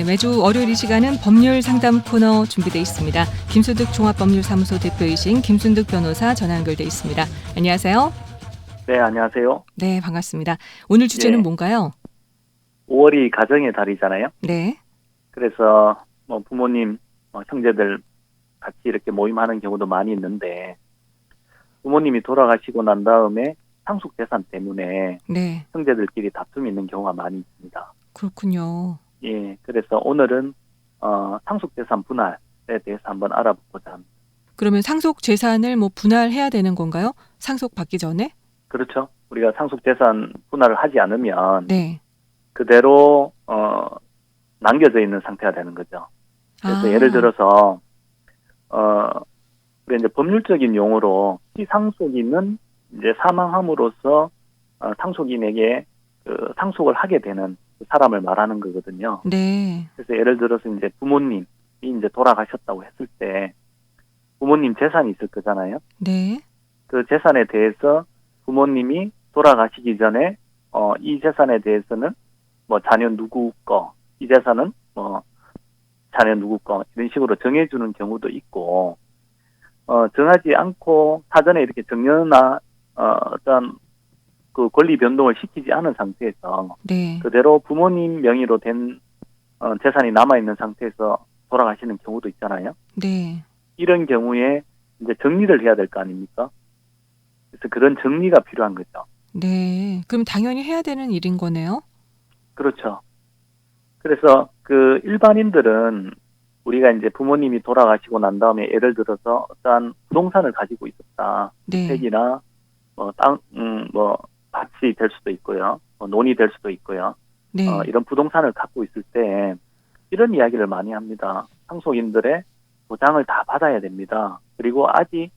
매주 월요일 이 시간은 법률 상담 코너 준비되어 있습니다. 김순득 종합법률사무소 대표이신 김순득 변호사 전화 연결돼 있습니다. 안녕하세요. 네, 안녕하세요. 네, 반갑습니다. 오늘 주제는 예. 뭔가요? 5월이 가정의 달이잖아요. 네. 그래서 부모님, 형제들 같이 이렇게 모임하는 경우도 많이 있는데 부모님이 돌아가시고 난 다음에 상속 재산 때문에 네. 형제들끼리 다툼이 있는 경우가 많이 있습니다. 그렇군요. 예, 그래서 오늘은 상속 재산 분할에 대해서 한번 알아보고자 합니다. 그러면 상속 재산을 분할해야 되는 건가요? 상속 받기 전에? 그렇죠. 우리가 상속 재산 분할을 하지 않으면 네. 그대로 남겨져 있는 상태가 되는 거죠. 그래서 예를 들어서 우리 이제 법률적인 용어로 피상속인은 이제 사망함으로써 상속인에게 그 상속을 하게 되는 그 사람을 말하는 거거든요. 네. 그래서 예를 들어서 이제 부모님이 이제 돌아가셨다고 했을 때 부모님 재산이 있을 거잖아요. 네. 그 재산에 대해서 부모님이 돌아가시기 전에 이 재산에 대해서는 자녀 누구 거, 이 재산은 자녀 누구 거 이런 식으로 정해주는 경우도 있고 정하지 않고 사전에 이렇게 정려나 어떤 그 권리 변동을 시키지 않은 상태에서 네. 그대로 부모님 명의로 된 재산이 남아 있는 상태에서 돌아가시는 경우도 있잖아요. 네. 이런 경우에 이제 정리를 해야 될 거 아닙니까? 그래서 그런 정리가 필요한 거죠. 네. 그럼 당연히 해야 되는 일인 거네요. 그렇죠. 그래서 그 일반인들은 우리가 이제 부모님이 돌아가시고 난 다음에 예를 들어서 어떠한 부동산을 가지고 있었다. 네. 주택이나 땅, 밭이 될 수도 있고요. 논이 될 수도 있고요. 네. 이런 부동산을 갖고 있을 때 이런 이야기를 많이 합니다. 상속인들의 보장을 다 받아야 됩니다. 그리고 아직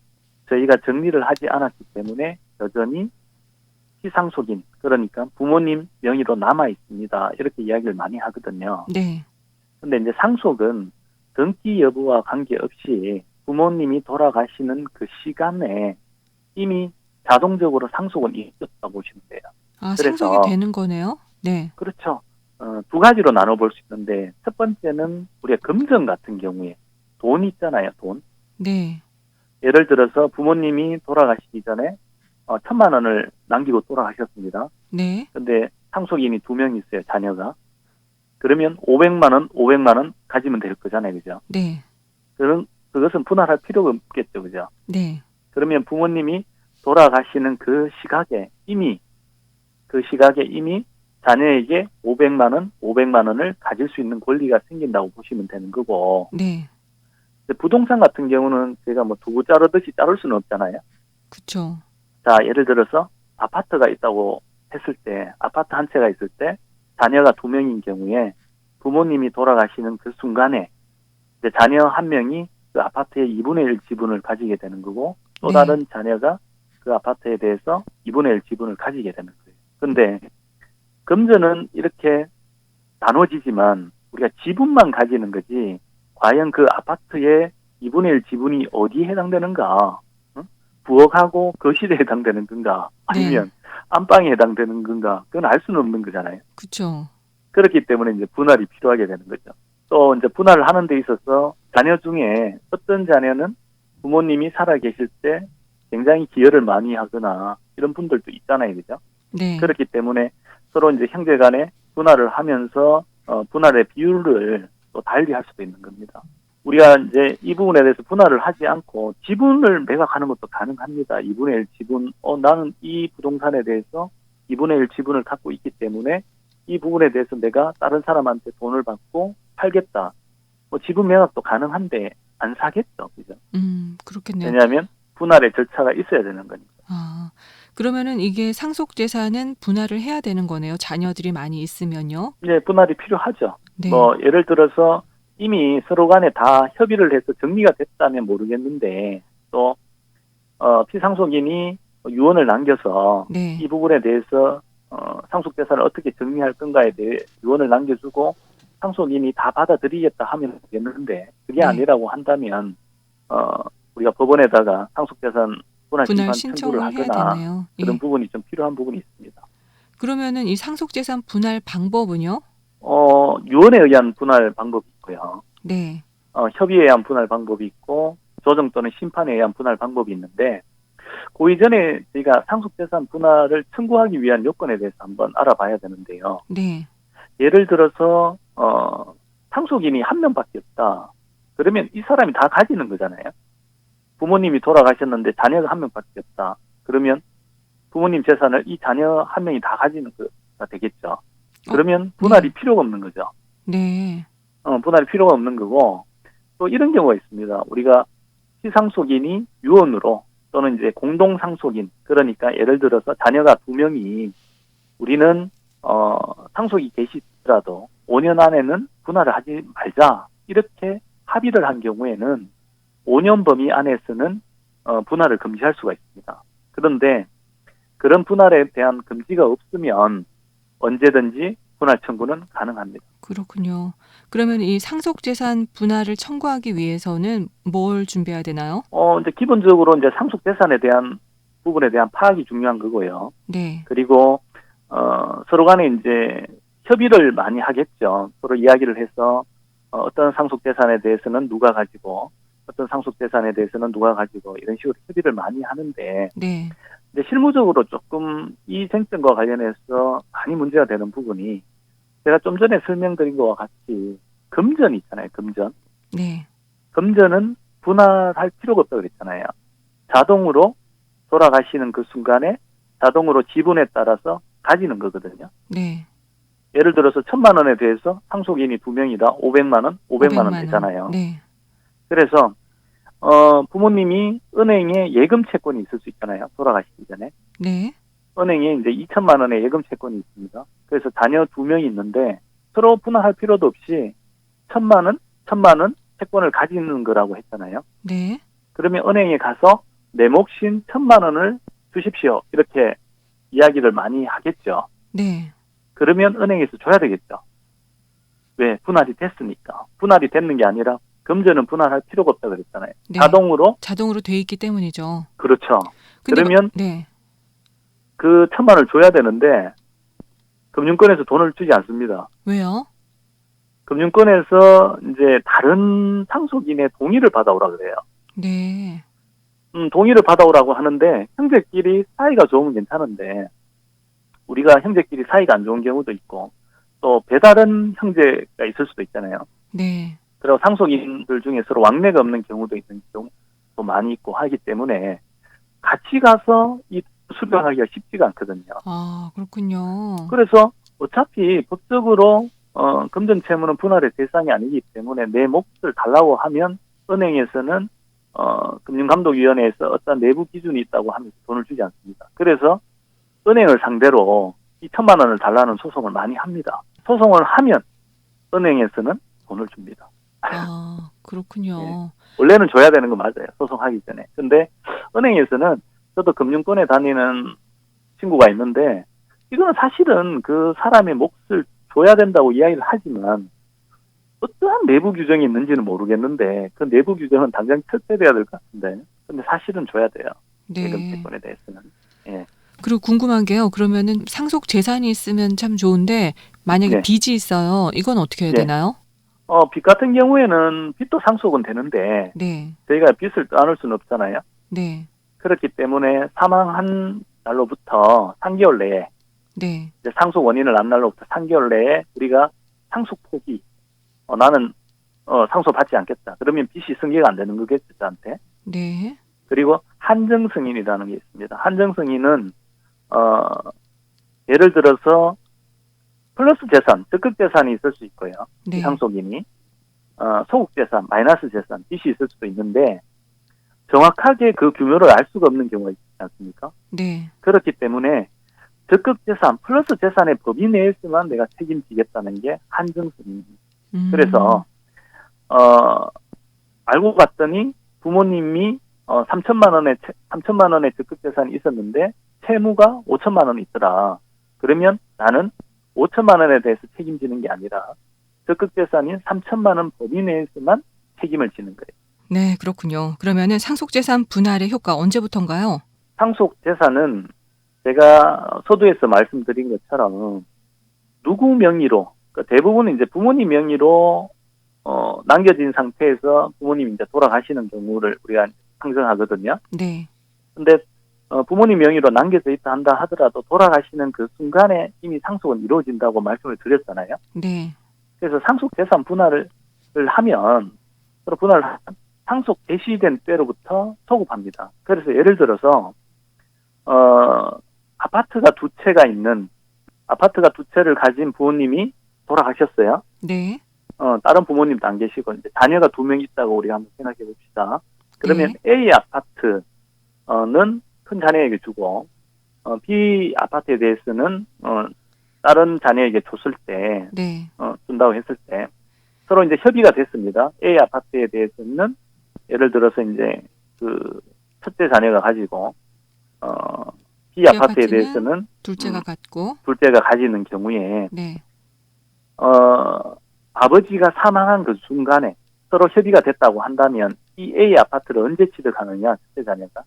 저희가 정리를 하지 않았기 때문에 여전히 피상속인, 그러니까 부모님 명의로 남아 있습니다. 이렇게 이야기를 많이 하거든요. 네. 근데 이제 상속은 등기 여부와 관계없이 부모님이 돌아가시는 그 시간에 이미 자동적으로 상속은 있었다 보시면 돼요. 그래서 상속이 되는 거네요. 네. 그렇죠. 두 가지로 나눠볼 수 있는데 첫 번째는 우리가 금전 같은 경우에 돈 있잖아요, 돈. 네. 예를 들어서 부모님이 돌아가시기 전에 1,000만 원을 남기고 돌아가셨습니다. 네. 근데 상속인이 2명 있어요, 자녀가. 그러면 500만 원 가지면 될 거잖아요, 그죠? 네. 그것은 분할할 필요가 없겠죠, 그죠? 네. 그러면 부모님이 돌아가시는 그 시각에 이미 자녀에게 500만 원을 가질 수 있는 권리가 생긴다고 보시면 되는 거고. 네. 부동산 같은 경우는 제가 두부 자르듯이 자를 수는 없잖아요. 그렇죠. 자, 예를 들어서 아파트가 있다고 했을 때, 아파트 한 채가 있을 때 자녀가 2명인 경우에 부모님이 돌아가시는 그 순간에 이제 자녀 한 명이 그 아파트의 2분의 1 지분을 가지게 되는 거고 또 네. 다른 자녀가 그 아파트에 대해서 2분의 1 지분을 가지게 되는 거예요. 근데 금전은 이렇게 나눠지지만 우리가 지분만 가지는 거지 과연 그 아파트의 2분의 1 지분이 어디에 해당되는가? 부엌하고 거실에 해당되는 건가? 아니면 안방에 해당되는 건가? 그건 알 수는 없는 거잖아요. 그렇죠. 그렇기 때문에 이제 분할이 필요하게 되는 거죠. 또 이제 분할을 하는 데 있어서 자녀 중에 어떤 자녀는 부모님이 살아계실 때 굉장히 기여를 많이 하거나 이런 분들도 있잖아요, 그죠? 네. 그렇기 때문에 서로 이제 형제 간에 분할을 하면서 분할의 비율을 또 달리 할 수도 있는 겁니다. 우리가 이제 이 부분에 대해서 분할을 하지 않고 지분을 매각하는 것도 가능합니다. 2분의 1 지분, 나는 이 부동산에 대해서 2분의 1 지분을 갖고 있기 때문에 이 부분에 대해서 내가 다른 사람한테 돈을 받고 팔겠다. 지분 매각도 가능한데 안 사겠죠, 그죠? 그렇겠네요. 왜냐하면 분할의 절차가 있어야 되는 거니까. 그러면은 이게 상속 재산은 분할을 해야 되는 거네요. 자녀들이 많이 있으면요. 네, 분할이 필요하죠. 네. 예를 들어서 이미 서로 간에 다 협의를 해서 정리가 됐다면 모르겠는데 또 피상속인이 유언을 남겨서 네. 이 부분에 대해서 상속 재산을 어떻게 정리할 건가에 대해 유언을 남겨주고 상속인이 다 받아들이겠다 하면 되겠는데 그게 네. 아니라고 한다면 우리가 법원에다가 상속 재산 분할 분할 심판 청구를 신청을 해야 하거나 되네요. 그런 예. 부분이 좀 필요한 부분이 있습니다. 그러면은 이 상속 재산 분할 방법은요? 유언에 의한 분할 방법이 있고요. 네. 협의에 의한 분할 방법이 있고 조정 또는 심판에 의한 분할 방법이 있는데 그 이전에 저희가 상속재산 분할을 청구하기 위한 요건에 대해서 한번 알아봐야 되는데요. 네. 예를 들어서 상속인이 한 명밖에 없다. 그러면 이 사람이 다 가지는 거잖아요. 부모님이 돌아가셨는데 자녀가 한 명밖에 없다. 그러면 부모님 재산을 이 자녀 한 명이 다 가지는 거가 되겠죠. 그러면 분할이 필요가 없는 거죠. 네. 분할이 필요가 없는 거고 또 이런 경우가 있습니다. 우리가 피상속인이 유언으로 또는 이제 공동상속인 그러니까 예를 들어서 자녀가 2명이 우리는 상속이 계시더라도 5년 안에는 분할을 하지 말자 이렇게 합의를 한 경우에는 5년 범위 안에서는 분할을 금지할 수가 있습니다. 그런데 그런 분할에 대한 금지가 없으면 언제든지 분할 청구는 가능합니다. 그렇군요. 그러면 이 상속재산 분할을 청구하기 위해서는 뭘 준비해야 되나요? 이제 기본적으로 이제 상속재산에 대한 부분에 대한 파악이 중요한 거고요. 네. 그리고 서로 간에 이제 협의를 많이 하겠죠. 서로 이야기를 해서 어떤 상속재산에 대해서는 누가 가지고 어떤 상속재산에 대해서는 누가 가지고 이런 식으로 협의를 많이 하는데 네. 근데 실무적으로 조금 이 쟁점과 관련해서 많이 문제가 되는 부분이 제가 좀 전에 설명드린 것과 같이 금전 있잖아요. 금전. 네. 금전은 분할할 필요가 없다고 그랬잖아요. 자동으로 돌아가시는 그 순간에 자동으로 지분에 따라서 가지는 거거든요. 네. 예를 들어서 1,000만 원에 대해서 상속인이 2명이다. 500만 원, 500만 원 되잖아요. 네. 그래서 부모님이 은행에 예금 채권이 있을 수 있잖아요. 돌아가시기 전에. 네. 은행에 이제 2,000만 원의 예금 채권이 있습니다. 그래서 자녀 2명이 있는데 서로 분할할 필요도 없이 1,000만 원 채권을 가지는 거라고 했잖아요. 네. 그러면 은행에 가서 내 몫인 1,000만 원을 주십시오. 이렇게 이야기를 많이 하겠죠. 네. 그러면 은행에서 줘야 되겠죠. 왜? 분할이 됐으니까. 분할이 됐는 게 아니라 금전은 분할할 필요가 없다고 그랬잖아요. 네. 자동으로 돼 있기 때문이죠. 그렇죠. 근데 그러면 네. 그 1,000만 원을 줘야 되는데 금융권에서 돈을 주지 않습니다. 왜요? 금융권에서 이제 다른 상속인의 동의를 받아오라 그래요. 네. 동의를 받아오라고 하는데 형제끼리 사이가 좋으면 괜찮은데 우리가 형제끼리 사이가 안 좋은 경우도 있고 또 배다른 형제가 있을 수도 있잖아요. 네. 그리고 상속인들 중에 서로 왕래가 없는 경우도 있는 경우도 많이 있고 하기 때문에 같이 가서 이 수령하기가 쉽지가 않거든요. 아, 그렇군요. 그래서 어차피 법적으로 금전 채무는 분할의 대상이 아니기 때문에 내 몫을 달라고 하면 은행에서는 금융감독위원회에서 어떤 내부 기준이 있다고 하면서 돈을 주지 않습니다. 그래서 은행을 상대로 이 1,000만 원을 달라는 소송을 많이 합니다. 소송을 하면 은행에서는 돈을 줍니다. 아, 그렇군요. 네. 원래는 줘야 되는 거 맞아요. 소송하기 전에. 근데 은행에서는 저도 금융권에 다니는 친구가 있는데 이거는 사실은 그 사람의 몫을 줘야 된다고 이야기를 하지만 어떠한 내부 규정이 있는지는 모르겠는데 그 내부 규정은 당장 철폐돼야 될 것 같은데 근데 사실은 줘야 돼요. 예금 네. 채권에 대해서는. 예. 그리고 궁금한 게요. 그러면은 상속 재산이 있으면 참 좋은데 만약에 네. 빚이 있어요. 이건 어떻게 해야 네. 되나요? 빚 같은 경우에는 빚도 상속은 되는데 네. 저희가 빚을 떠안을 수는 없잖아요. 네. 그렇기 때문에 사망한 날로부터 3개월 내에 네. 이제 상속 원인을 안 날로부터 3개월 내에 우리가 상속 포기 나는 상속받지 않겠다. 그러면 빚이 승계가 안 되는 거겠죠, 저한테. 네. 그리고 한정 승인이라는 게 있습니다. 한정 승인은 예를 들어서 플러스 재산, 적극 재산이 있을 수 있고요. 네. 상속인이 소극 재산, 마이너스 재산, 빚이 있을 수도 있는데 정확하게 그 규모를 알 수가 없는 경우가 있지 않습니까? 네. 그렇기 때문에 적극 재산, 플러스 재산의 범위 내에서만 내가 책임지겠다는 게 한정 승인입니다. 그래서 알고 봤더니 부모님이 3천만 원의 적극 재산이 있었는데 채무가 5천만 원이 있더라. 그러면 나는 5천만 원에 대해서 책임지는 게 아니라 적극 재산인 3천만 원 범위 내에서만 책임을 지는 거예요. 네, 그렇군요. 그러면은 상속 재산 분할의 효과 언제부터인가요? 상속 재산은 제가 서두에서 말씀드린 것처럼 누구 명의로 그 대부분은 이제 부모님 명의로 남겨진 상태에서 부모님이 이제 돌아가시는 경우를 우리가 상정하거든요. 네. 근데 부모님 명의로 남겨져 있다 한다 하더라도 돌아가시는 그 순간에 이미 상속은 이루어진다고 말씀을 드렸잖아요. 네. 그래서 상속 재산 분할을 하면 서로 분할을 하면 상속 개시된 때로부터 소급합니다. 그래서 예를 들어서 아파트가 두 채를 가진 부모님이 돌아가셨어요. 네. 다른 부모님도 안 계시고 이제 자녀가 2명 있다고 우리가 한번 생각해 봅시다. 그러면 네. A 아파트는 큰 자녀에게 주고 B 아파트에 대해서는 다른 자녀에게 줬을 때 네. 준다고 했을 때 서로 이제 협의가 됐습니다. A 아파트에 대해서는 예를 들어서 이제 그 첫째 자녀가 가지고 B 아파트에 아파트는 대해서는 둘째가 갖고. 둘째가 가지는 경우에 네. 아버지가 사망한 그 순간에 서로 협의가 됐다고 한다면 이 A 아파트를 언제 취득하느냐, 첫째 자녀가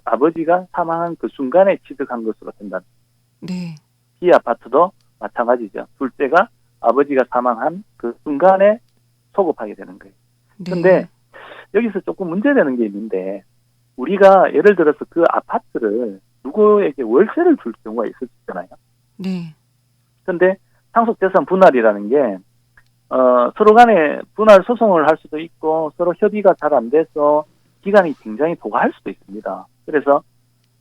아버지가 사망한 그 순간에 취득한 것으로 된다. 네. B 아파트도 마찬가지죠. 둘째가 아버지가 사망한 그 순간에 소급하게 되는 거예요. 네. 근데 여기서 조금 문제되는 게 있는데 우리가 예를 들어서 그 아파트를 누구에게 월세를 줄 경우가 있을 수 있잖아요. 네. 근데 상속재산 분할이라는 게 서로 간에 분할 소송을 할 수도 있고 서로 협의가 잘 안 돼서 기간이 굉장히 도가할 수도 있습니다. 그래서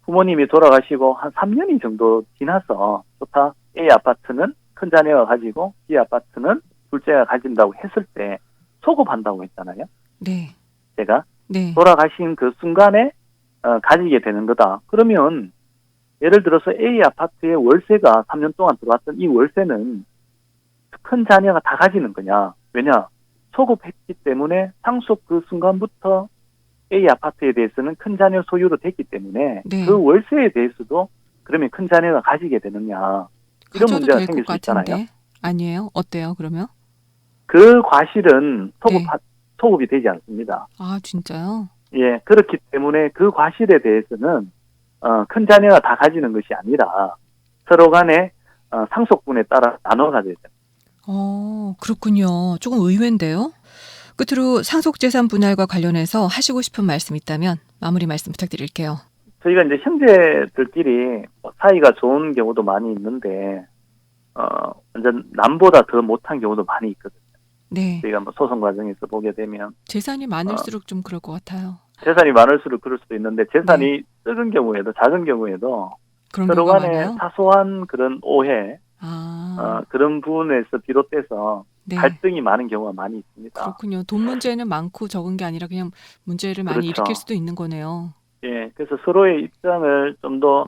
부모님이 돌아가시고 한 3년이 정도 지나서 좋다. A 아파트는 큰 자녀가 가지고 B 아파트는 둘째가 가진다고 했을 때 소급한다고 했잖아요. 네. 제가 네. 돌아가신 그 순간에 가지게 되는 거다. 그러면 예를 들어서 A 아파트의 월세가 3년 동안 들어왔던 이 월세는 큰 자녀가 다 가지는 거냐? 왜냐? 소급했기 때문에 상속 그 순간부터 A 아파트에 대해서는 큰 자녀 소유로 됐기 때문에 네. 그 월세에 대해서도 그러면 큰 자녀가 가지게 되느냐? 이런 가져도 문제가 될 생길 것 수 있잖아요. 같은데. 아니에요? 어때요, 그러면? 그 과실은 네. 소급이 되지 않습니다. 아, 진짜요? 예, 그렇기 때문에 그 과실에 대해서는 큰 자녀가 다 가지는 것이 아니라 서로 간에 상속분에 따라 나눠 가져야 됩니다. 그렇군요. 조금 의외인데요. 끝으로 상속재산 분할과 관련해서 하시고 싶은 말씀 있다면 마무리 말씀 부탁드릴게요. 저희가 이제 형제들끼리 사이가 좋은 경우도 많이 있는데 완전 남보다 더 못한 경우도 많이 있거든요. 네. 저희가 뭐 소송 과정에서 보게 되면 재산이 많을수록 좀 그럴 것 같아요. 재산이 많을수록 그럴 수도 있는데 재산이 적은 경우에도 작은 경우에도 그런 서로 경우가 간에 많아요. 사소한 그런 오해 그런 부분에서 비롯돼서 네. 갈등이 많은 경우가 많이 있습니다. 그렇군요. 돈 문제는 많고 적은 게 아니라 그냥 문제를 많이 그렇죠. 일으킬 수도 있는 거네요. 예, 그래서 서로의 입장을 좀 더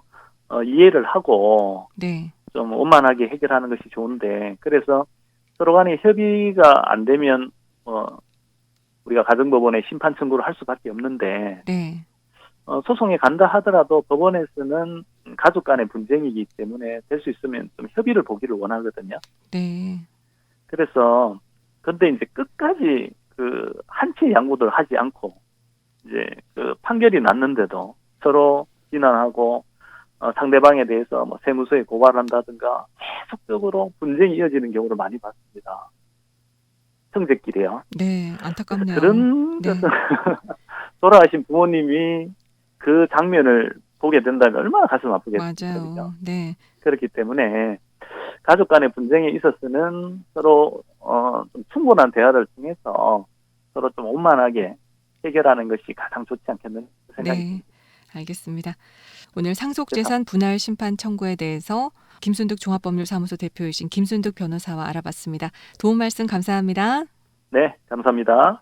이해를 하고 네. 좀 원만하게 해결하는 것이 좋은데 그래서 서로 간에 협의가 안 되면 우리가 가정법원에 심판 청구를 할 수밖에 없는데 네. 소송에 간다 하더라도 법원에서는 가족 간의 분쟁이기 때문에 될 수 있으면 좀 협의를 보기를 원하거든요. 네. 그래서 근데 이제 끝까지 그 한치 양보를 하지 않고 이제 그 판결이 났는데도 서로 비난하고 상대방에 대해서 뭐 세무서에 고발한다든가 계속적으로 분쟁이 이어지는 경우를 많이 봤습니다. 형제끼리요. 네. 안타깝네요. 그런 네. 것은 돌아가신 부모님이 그 장면을 보게 된다면 얼마나 가슴 아프겠거든요. 맞아요. 네. 그렇기 때문에 가족 간의 분쟁에 있어서는 서로 좀 충분한 대화를 통해서 서로 좀 원만하게 해결하는 것이 가장 좋지 않겠는 생각이 네. 듭니다. 알겠습니다. 오늘 상속재산 분할 심판 청구에 대해서 김순득 종합법률사무소 대표이신 김순득 변호사와 알아봤습니다. 도움 말씀 감사합니다. 네, 감사합니다.